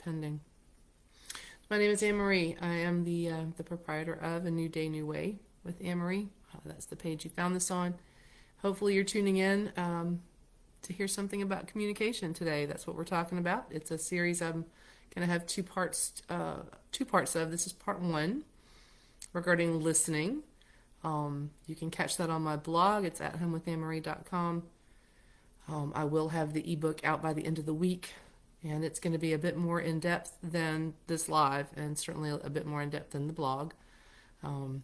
pending. My name is Anne-Marie. I am the proprietor of A New Day, New Way with Anne-Marie. That's the page you found this on. Hopefully you're tuning in to hear something about communication today. That's what we're talking about. It's a series I'm going to have two parts of. This is part one regarding listening. You can catch that on my blog. It's at homewithanemarie.com. I will have the ebook out by the end of the week, and it's going to be a bit more in-depth than this live, and certainly a bit more in-depth than the blog. And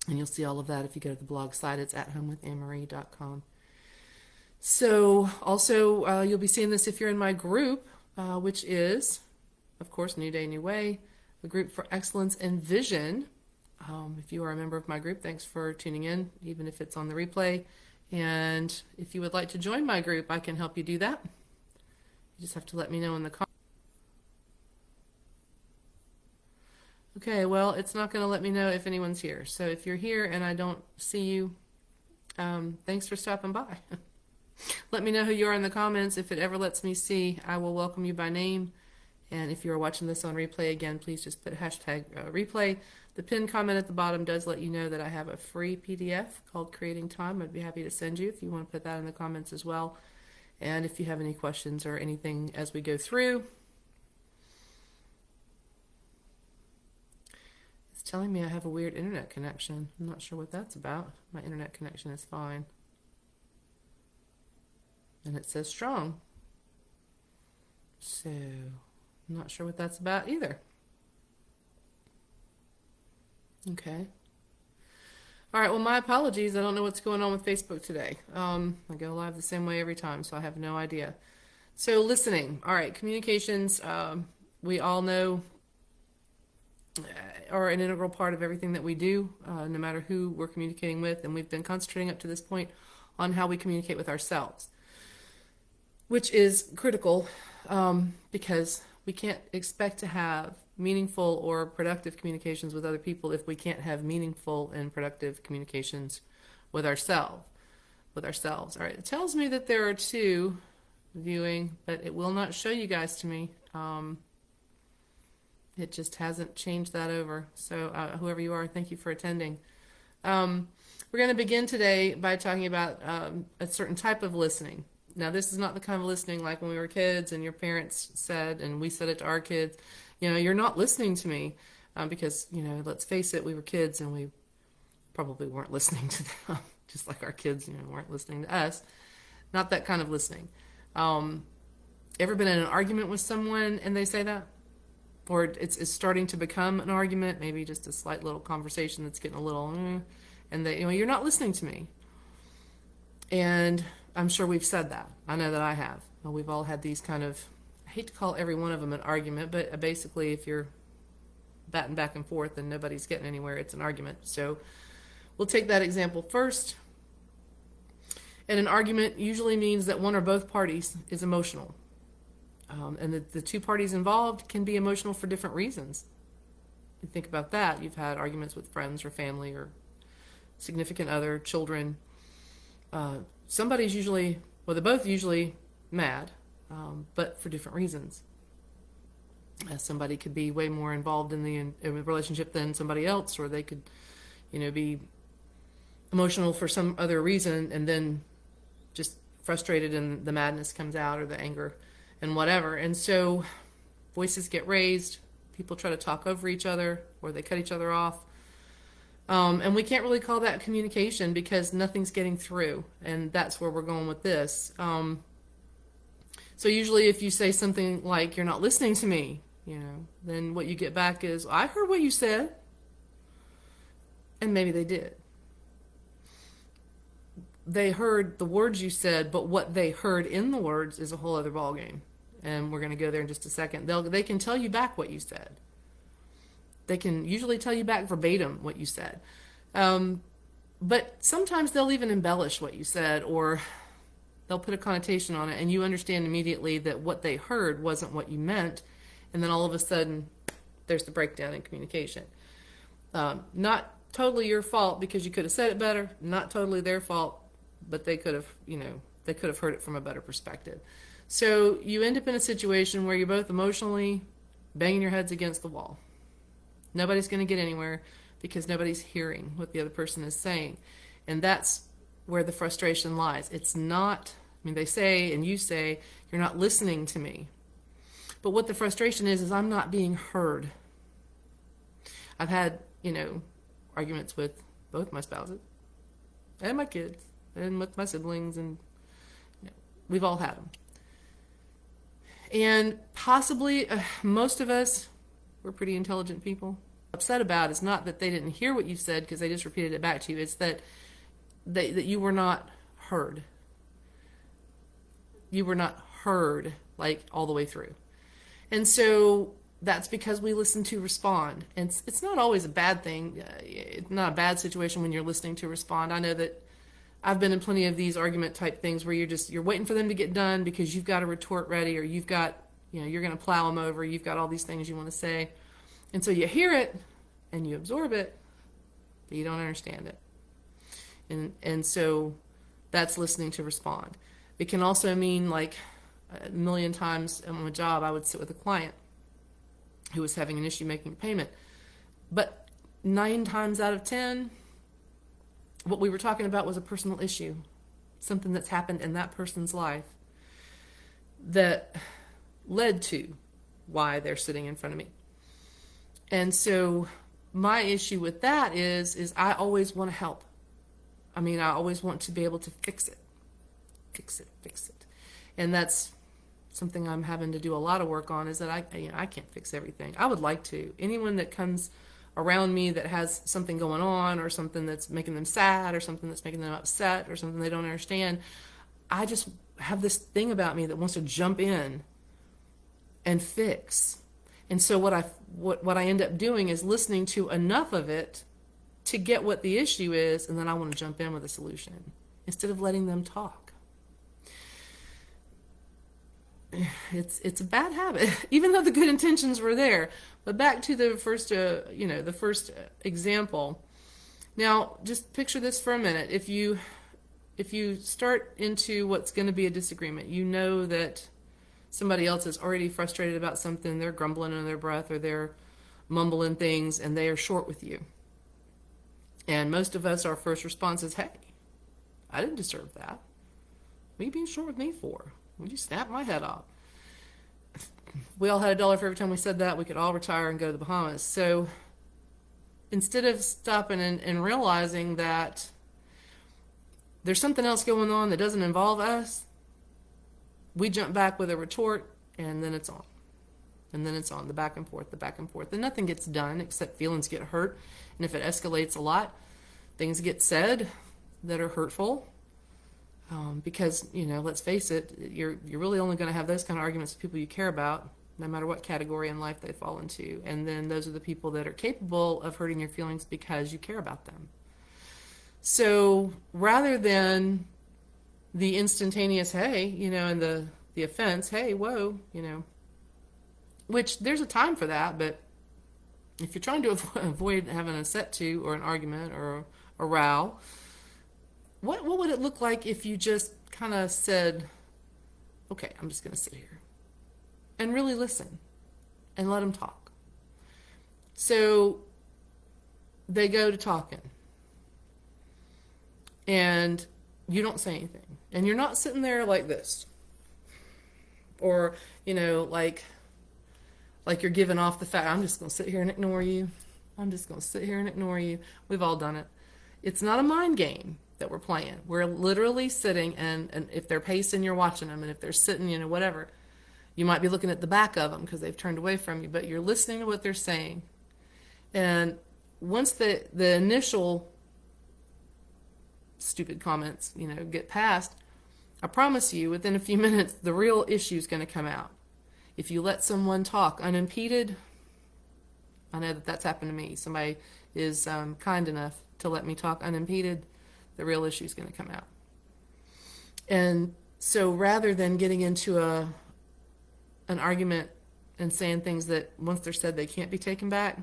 you'll see all of that if you go to the blog site. It's at homewithanemarie.com. So also you'll be seeing this if you're in my group, which is, of course, New Day, New Way, the group for excellence and vision. If you are a member of my group, thanks for tuning in, even if it's on the replay. And if you would like to join my group, I can help you do that. You just have to let me know in the comments. Okay, well, it's not going to let me know if anyone's here. So if you're here and I don't see you, thanks for stopping by. Let me know who you are in the comments. If it ever lets me see, I will welcome you by name. And if you're watching this on replay, again, please just put hashtag replay. The pinned comment at the bottom does let you know that I have a free PDF called Creating Time. I'd be happy to send you if you want to put that in the comments as well. And if you have any questions or anything as we go through. It's telling me I have a weird internet connection. I'm not sure what that's about. My internet connection is fine. And it says strong. So, I'm not sure what that's about either. Okay. All right, well, my apologies. I don't know what's going on with Facebook today. I go live the same way every time, so I have no idea. So, listening. All right, communications, we all know are an integral part of everything that we do, no matter who we're communicating with. And we've been concentrating up to this point on how we communicate with ourselves, which is critical because we can't expect to have meaningful or productive communications with other people if we can't have meaningful and productive communications with ourselves. All right, it tells me that there are two viewing, but it will not show you guys to me. It just hasn't changed that over. So whoever you are, thank you for attending. We're going to begin today by talking about a certain type of listening. Now, this is not the kind of listening like when we were kids and your parents said, and we said it to our kids, you're not listening to me, because, let's face it, we were kids and we probably weren't listening to them, just like our kids, weren't listening to us. Not that kind of listening. Ever been in an argument with someone and they say that? Or it's starting to become an argument, maybe just a slight little conversation that's getting a little, and they, you're not listening to me. And I'm sure we've said that. I know that I have. Well, we've all had these kind of, I hate to call every one of them an argument, but basically if you're batting back and forth and nobody's getting anywhere, it's an argument. So we'll take that example first. And an argument usually means that one or both parties is emotional. And the two parties involved can be emotional for different reasons. You think about that. You've had arguments with friends or family or significant other, children. Somebody's usually, well, they're both usually mad, but for different reasons. Somebody could be way more involved in the relationship than somebody else, or they could, be emotional for some other reason and then just frustrated and the madness comes out or the anger and whatever. And so voices get raised, people try to talk over each other or they cut each other off. And we can't really call that communication because nothing's getting through. And that's where we're going with this. So usually if you say something like, you're not listening to me, then what you get back is, I heard what you said. And maybe they did. They heard the words you said, but what they heard in the words is a whole other ballgame. And we're going to go there in just a second. They can tell you back what you said. They can usually tell you back verbatim what you said. But sometimes they'll even embellish what you said, or they'll put a connotation on it, and you understand immediately that what they heard wasn't what you meant, and then all of a sudden, there's the breakdown in communication. Not totally your fault because you could have said it better, not totally their fault, but they could have, they could have heard it from a better perspective. So you end up in a situation where you're both emotionally banging your heads against the wall. Nobody's going to get anywhere because nobody's hearing what the other person is saying. And that's where the frustration lies. It's not, I mean, they say and you say, you're not listening to me. But what the frustration is I'm not being heard. I've had, arguments with both my spouses and my kids and with my siblings, and we've all had them. And possibly most of us, we're pretty intelligent people. Upset about is not that they didn't hear what you said because they just repeated it back to you. It's that that you were not heard. You were not heard like all the way through. And so that's because we listen to respond. And it's not always a bad thing. It's not a bad situation when you're listening to respond. I know that I've been in plenty of these argument type things where you're waiting for them to get done because you've got a retort ready, or you've got, you're going to plow them over. You've got all these things you want to say. And so you hear it and you absorb it, but you don't understand it. And so that's listening to respond. It can also mean, like, a million times on my job, I would sit with a client who was having an issue making a payment. But 9 times out of 10, what we were talking about was a personal issue, something that's happened in that person's life that led to why they're sitting in front of me. And so my issue with that is I always want to help. I mean, I always want to be able to fix it. And that's something I'm having to do a lot of work on, is that I can't fix everything. I would like to. Anyone that comes around me that has something going on, or something that's making them sad, or something that's making them upset, or something they don't understand, I just have this thing about me that wants to jump in and fix. And so what I end up doing is listening to enough of it to get what the issue is, and then I want to jump in with a solution instead of letting them talk. It's a bad habit, even though the good intentions were there. But back to the first example. Now, just picture this for a minute. If you start into what's going to be a disagreement, you know that somebody else is already frustrated about something. They're grumbling under their breath, or they're mumbling things, and they are short with you. And most of us, our first response is, "Hey, I didn't deserve that. What are you being short with me for? Would you snap my head off?" We all had $1 for every time we said that. We could all retire and go to the Bahamas. So instead of stopping and realizing that there's something else going on that doesn't involve us, we jump back with a retort, and then it's on. And then it's on, the back and forth. And nothing gets done except feelings get hurt. And if it escalates a lot, things get said that are hurtful. Because, let's face it, you're really only going to have those kind of arguments with people you care about, no matter what category in life they fall into. And then those are the people that are capable of hurting your feelings because you care about them. So rather than the instantaneous, hey, and the offense, hey, whoa, which there's a time for that, but if you're trying to avoid having a set to, or an argument, or a row, what would it look like if you just kind of said, okay, I'm just going to sit here and really listen and let them talk? So they go to talking, and you don't say anything, and you're not sitting there like this, or like you're giving off the fact, I'm just going to sit here and ignore you. We've all done it. It's not a mind game that we're playing. We're literally sitting, and if they're pacing, you're watching them, and if they're sitting, whatever, you might be looking at the back of them because they've turned away from you, but you're listening to what they're saying. And once the initial stupid comments, get past, I promise you, within a few minutes, the real issue is going to come out. If you let someone talk unimpeded, I know that's happened to me. Somebody is kind enough to let me talk unimpeded, the real issue is going to come out. And so rather than getting into an argument and saying things that once they're said they can't be taken back,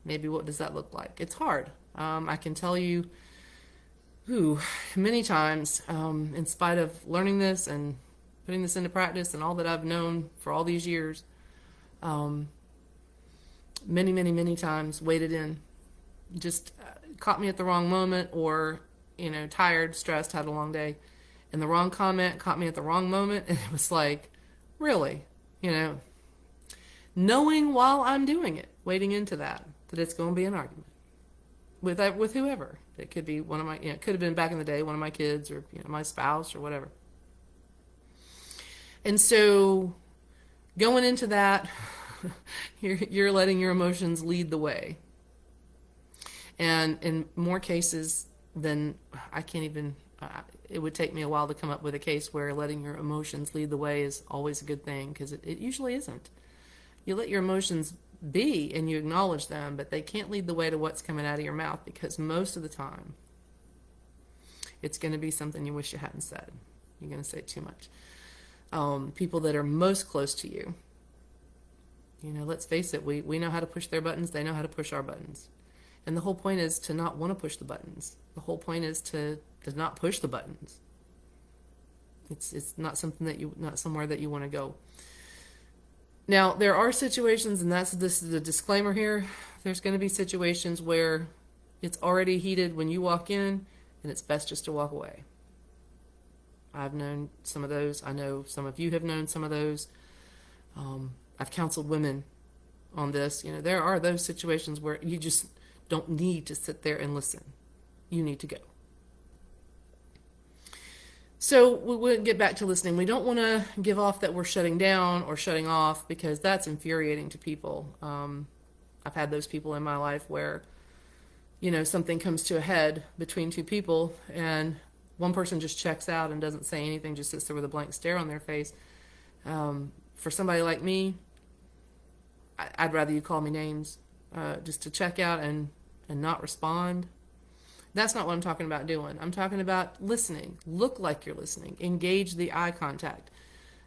maybe what does that look like? It's hard. I can tell you many times, in spite of learning this and putting this into practice and all that I've known for all these years, many, many, many times waded in, just caught me at the wrong moment, or, tired, stressed, had a long day, and the wrong comment caught me at the wrong moment. And it was like, really, knowing while I'm doing it, wading into that it's going to be an argument with whoever. It could be one of my, it could have been back in the day, one of my kids, or, my spouse, or whatever. And so going into that, you're letting your emotions lead the way. And in more cases than I can't even, it would take me a while to come up with a case where letting your emotions lead the way is always a good thing, because it usually isn't. You let your emotions be and you acknowledge them, but they can't lead the way to what's coming out of your mouth, because most of the time it's going to be something you wish you hadn't said. You're going to say too much. People that are most close to you, let's face it, we know how to push their buttons, they know how to push our buttons. And the whole point is to not want to push the buttons. The whole point is to not push the buttons. It's not something not somewhere that you want to go. Now, there are situations, and this is the disclaimer here, there's going to be situations where it's already heated when you walk in, and it's best just to walk away. I've known some of those. I know some of you have known some of those. I've counseled women on this. There are those situations where you just don't need to sit there and listen. You need to go. So we'll get back to listening. We don't want to give off that we're shutting down or shutting off, because that's infuriating to people. I've had those people in my life where, something comes to a head between two people, and one person just checks out and doesn't say anything, just sits there with a blank stare on their face. For somebody like me, I'd rather you call me names, just to check out and not respond. That's not what I'm talking about doing. I'm talking about listening. Look like you're listening. Engage the eye contact.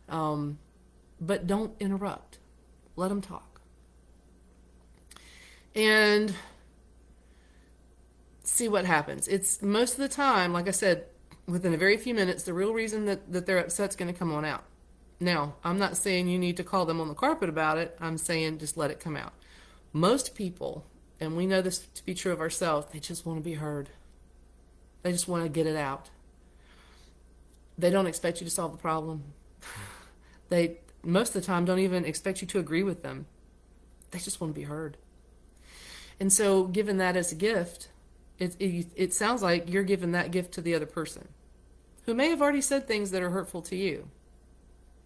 But don't interrupt. Let them talk. And see what happens. It's most of the time, like I said, within a very few minutes, the real reason that they're upset is going to come on out. Now, I'm not saying you need to call them on the carpet about it. I'm saying just let it come out. Most people, and we know this to be true of ourselves, they just want to be heard. They just want to get it out. They don't expect you to solve the problem. They, most of the time, don't even expect you to agree with them. They just want to be heard. And so, given that as a gift, it sounds like you're giving that gift to the other person, who may have already said things that are hurtful to you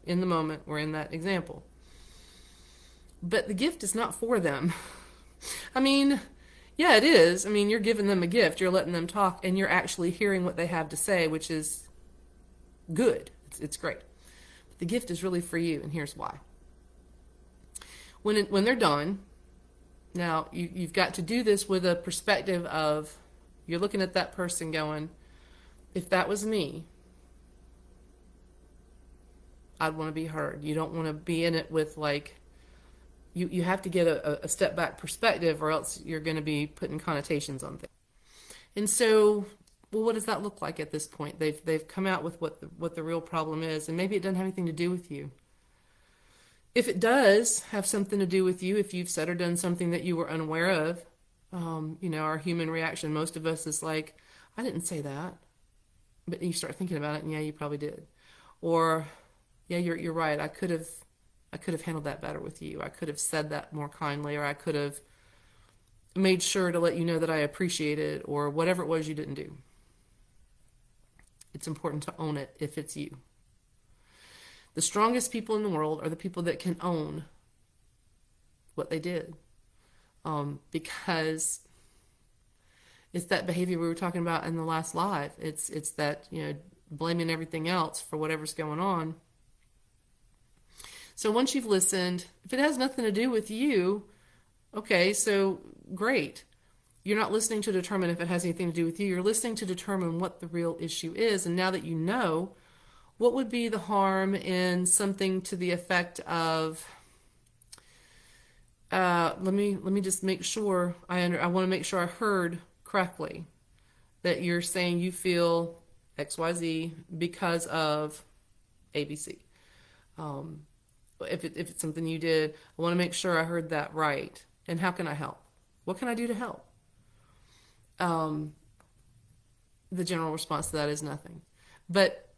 in the moment or in that example. But the gift is not for them. I mean, yeah, it is. I mean, you're giving them a gift. You're letting them talk, and you're actually hearing what they have to say, which is good. It's great. But the gift is really for you, and here's why. When they're done, now you've got to do this with a perspective of, you're looking at that person going, if that was me, I'd want to be heard. You don't want to be in it with like, you have to get a step back perspective, or else you're going to be putting connotations on things. And so, well, what does that look like at this point? They've come out with what the real problem is, and maybe it doesn't have anything to do with you. If it does have something to do with you, if you've said or done something that you were unaware of, our human reaction, most of us, is like, I didn't say that. But you start thinking about it, and yeah, you probably did. Or, yeah, you're right. I could have handled that better with you. I could have said that more kindly, or I could have made sure to let you know that I appreciate it, or whatever it was you didn't do. It's important to own it if it's you. The strongest people in the world are the people that can own what they did. Because it's that behavior we were talking about in the last live. It's that, blaming everything else for whatever's going on. So once you've listened, if it has nothing to do with you, okay, so great. You're not listening to determine if it has anything to do with you. You're listening to determine what the real issue is. And now that you know, what would be the harm in something to the effect of, let me just make sure I want to make sure I heard correctly, that you're saying you feel XYZ because of ABC. Um, if it's something you did, I want to make sure I heard that right. And how can I help? What can I do to help? Um, the general response to that is nothing. But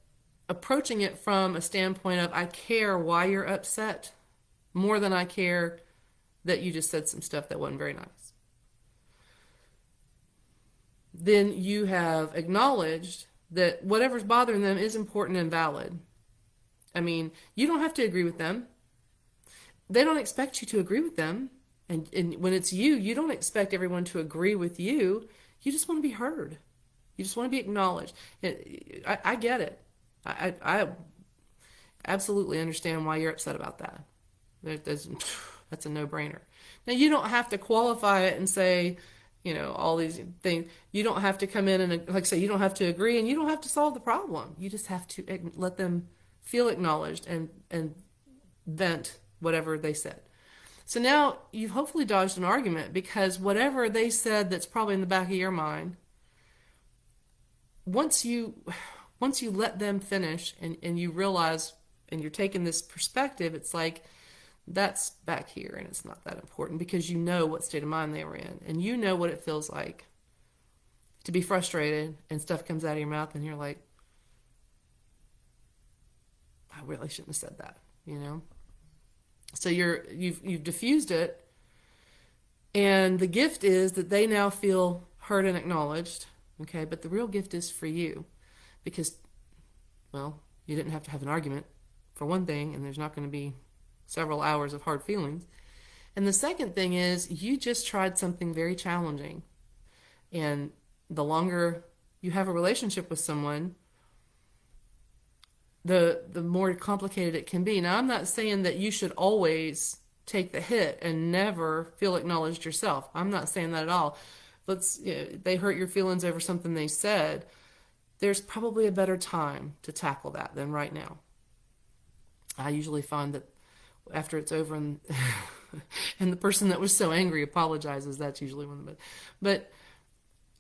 approaching it from a standpoint of, I care why you're upset more than I care that you just said some stuff that wasn't very nice. Then you have acknowledged that whatever's bothering them is important and valid. I mean, you don't have to agree with them. They don't expect you to agree with them. And when it's you, you don't expect everyone to agree with you. You just want to be heard. You just want to be acknowledged. I get it. I absolutely understand why you're upset about that. That's a no-brainer. Now, you don't have to qualify it and say, all these things. You don't have to come in and, like I say, you don't have to agree, and you don't have to solve the problem. You just have to let them feel acknowledged and vent whatever they said. So now you've hopefully dodged an argument, because whatever they said that's probably in the back of your mind, once you let them finish and you realize, and you're taking this perspective, it's like, that's back here and it's not that important, because you know what state of mind they were in, and you know what it feels like to be frustrated and stuff comes out of your mouth and you're like, I really shouldn't have said that, So you've diffused it, and the gift is that they now feel heard and acknowledged, okay? But the real gift is for you, because, well, you didn't have to have an argument, for one thing, and there's not going to be several hours of hard feelings. And the second thing is, you just tried something very challenging. And the longer you have a relationship with someone, the more complicated it can be. Now, I'm not saying that you should always take the hit and never feel acknowledged yourself. I'm not saying that at all. They hurt your feelings over something they said. There's probably a better time to tackle that than right now. I usually find that after it's over and and the person that was so angry apologizes, that's usually one of the. But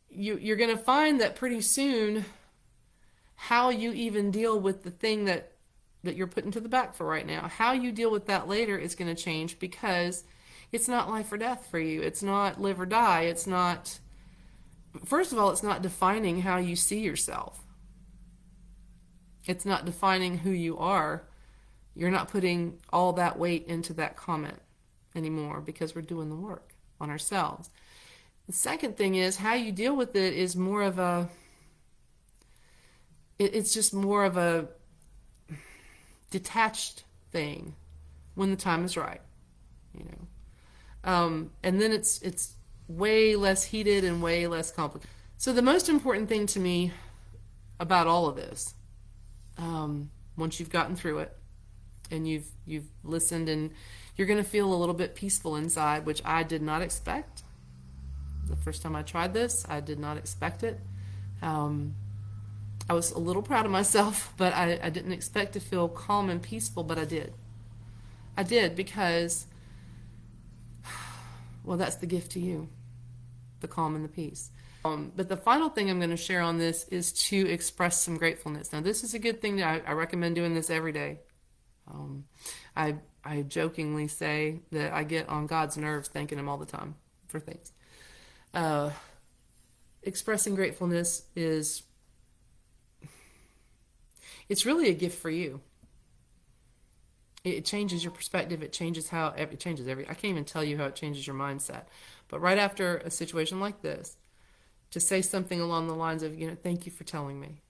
you're going to find that pretty soon, how you even deal with the thing that you're putting to the back for right now, how you deal with that later is going to change, because it's not life or death for you. It's not live or die. It's not, first of all, it's not defining how you see yourself. It's not defining who you are. You're not putting all that weight into that comment anymore, because we're doing the work on ourselves. The second thing is, how you deal with it is more of a, it's just more of a detached thing when the time is right, and then it's way less heated and way less complicated. So the most important thing to me about all of this, once you've gotten through it and you've listened, and you're going to feel a little bit peaceful inside, which I did not expect. The first time I tried this, I did not expect it. I was a little proud of myself, but I didn't expect to feel calm and peaceful, but I did. I did, because, well, that's the gift to you, the calm and the peace. But the final thing I'm going to share on this is to express some gratefulness. Now, this is a good thing. I recommend doing this every day. I jokingly say that I get on God's nerves thanking Him all the time for things. Expressing gratefulness it's really a gift for you. It changes your perspective. It changes I can't even tell you how it changes your mindset. But right after a situation like this, to say something along the lines of, thank you for telling me.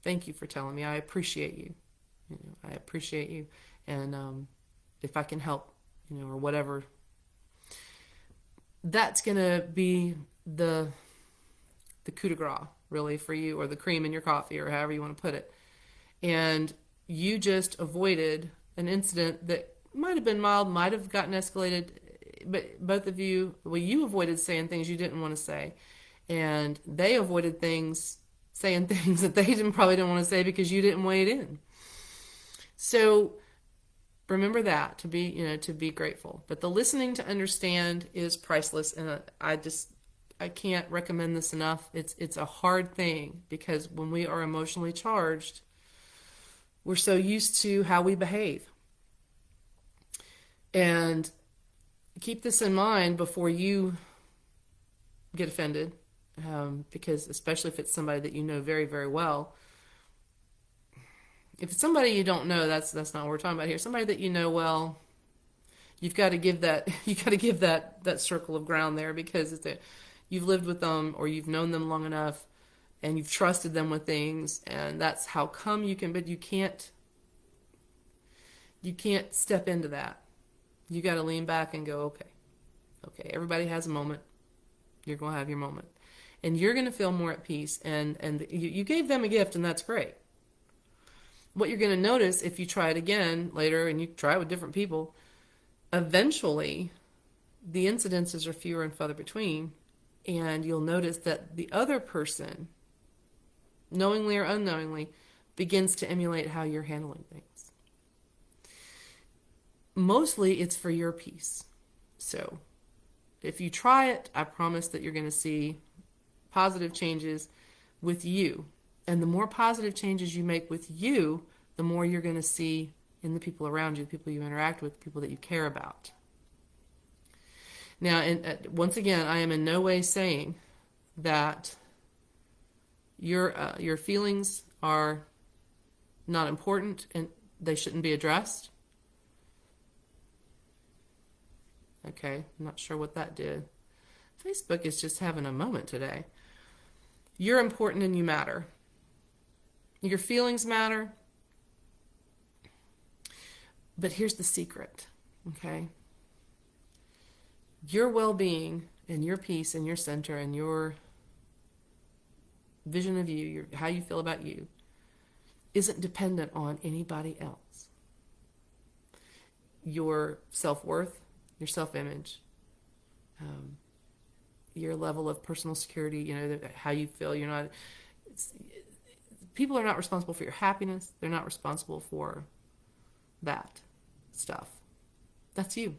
Thank you for telling me. I appreciate you. I appreciate you. And if I can help, or whatever, that's going to be the coup de grace, really, for you, or the cream in your coffee, or however you want to put it. And you just avoided an incident that might have been mild, might have gotten escalated, but both of you, you avoided saying things you didn't want to say, and they avoided saying things that they probably didn't want to say because you didn't weigh it in. So remember that, to be grateful. But the listening to understand is priceless, and I can't recommend this enough. It's a hard thing, because when we are emotionally charged, We're so used to how we behave. And keep this in mind before you get offended, because especially if it's somebody that you know very, very well. If it's somebody you don't know, that's not what we're talking about here. Somebody that you know well, you've got to give that that circle of ground there, because you've lived with them or you've known them long enough and you've trusted them with things, and that's how come you can. But you can't step into that. You got to lean back and go, okay, everybody has a moment. You're going to have your moment, and you're going to feel more at peace. And you gave them a gift, and that's great. What you're going to notice if you try it again later, and you try it with different people, eventually the incidences are fewer and farther between, and you'll notice that the other person, knowingly or unknowingly, begins to emulate how you're handling things. Mostly it's for your peace. So if you try it, I promise that you're going to see positive changes with you. And the more positive changes you make with you, the more you're going to see in the people around you, the people you interact with, the people that you care about. Now, once again, I am in no way saying that your feelings are not important and they shouldn't be addressed. Okay, I'm not sure what that did. Facebook is just having a moment today. You're important and you matter. Your feelings matter. But here's the secret, okay? Your well-being and your peace and your center and your vision of you, how you feel about you, isn't dependent on anybody else. Your self-worth, your self-image, your level of personal security, how you feel. People are not responsible for your happiness. They're not responsible for that stuff. That's you.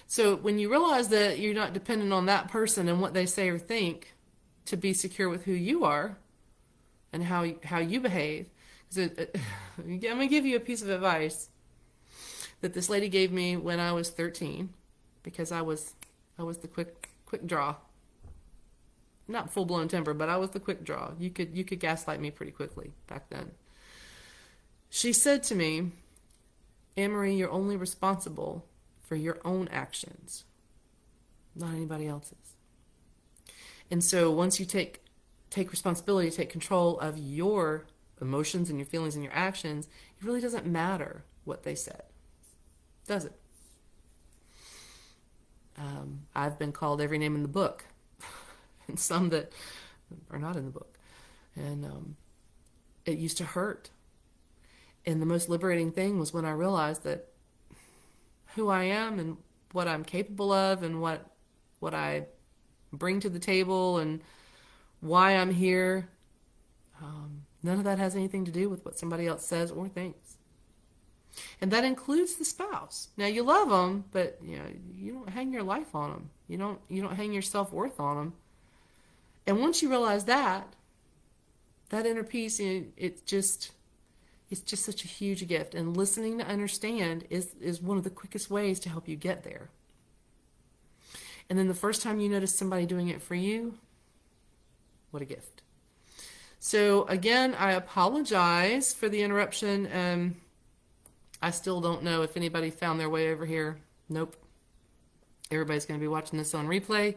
So when you realize that you're not dependent on that person and what they say or think to be secure with who you are and how you behave, I'm going to give you a piece of advice that this lady gave me when I was 13, because I was the quick draw. Not full-blown temper, but I was the quick draw. You could gaslight me pretty quickly back then. She said to me, Anne-Marie, you're only responsible for your own actions, not anybody else's. And so once you take responsibility, take control of your emotions and your feelings and your actions, it really doesn't matter what they said, does it? I've been called every name in the book, and some that are not in the book. And it used to hurt. And the most liberating thing was when I realized that who I am and what I'm capable of and what I bring to the table and why I'm here, none of that has anything to do with what somebody else says or thinks. And that includes the spouse. Now, you love them, but you don't hang your life on them. You don't hang your self-worth on them. And once you realize that inner peace, it's just such a huge gift. And listening to understand is one of the quickest ways to help you get there. And then the first time you notice somebody doing it for you, what a gift. So again, I apologize for the interruption. I still don't know if anybody found their way over here. Nope. Everybody's going to be watching this on replay.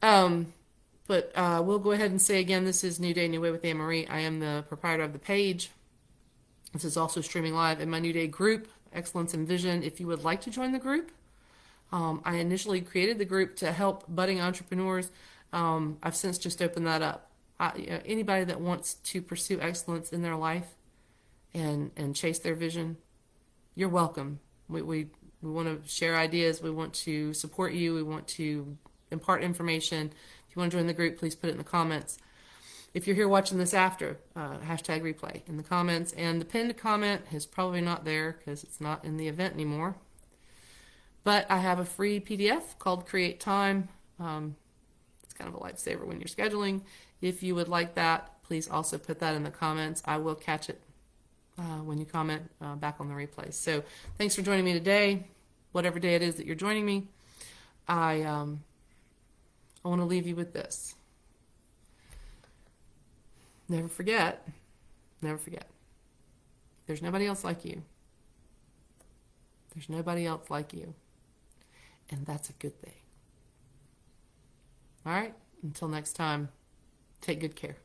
But we'll go ahead and say again, this is New Day, New Way with Anne-Marie. I am the proprietor of the page. This is also streaming live in my New Day group, Excellence in Vision. If you would like to join the group, I initially created the group to help budding entrepreneurs. I've since just opened that up. Anybody that wants to pursue excellence in their life and chase their vision, you're welcome. We want to share ideas. We want to support you. We want to impart information. If you want to join the group, please put it in the comments. If you're here watching this after, hashtag replay in the comments. And the pinned comment is probably not there because it's not in the event anymore. But I have a free PDF called Create Time. It's kind of a lifesaver when you're scheduling. If you would like that, please also put that in the comments. I will catch it when you comment back on the replay. So thanks for joining me today, whatever day it is that you're joining me. I want to leave you with this. Never forget, there's nobody else like you. There's nobody else like you. And that's a good thing. All right, until next time, take good care.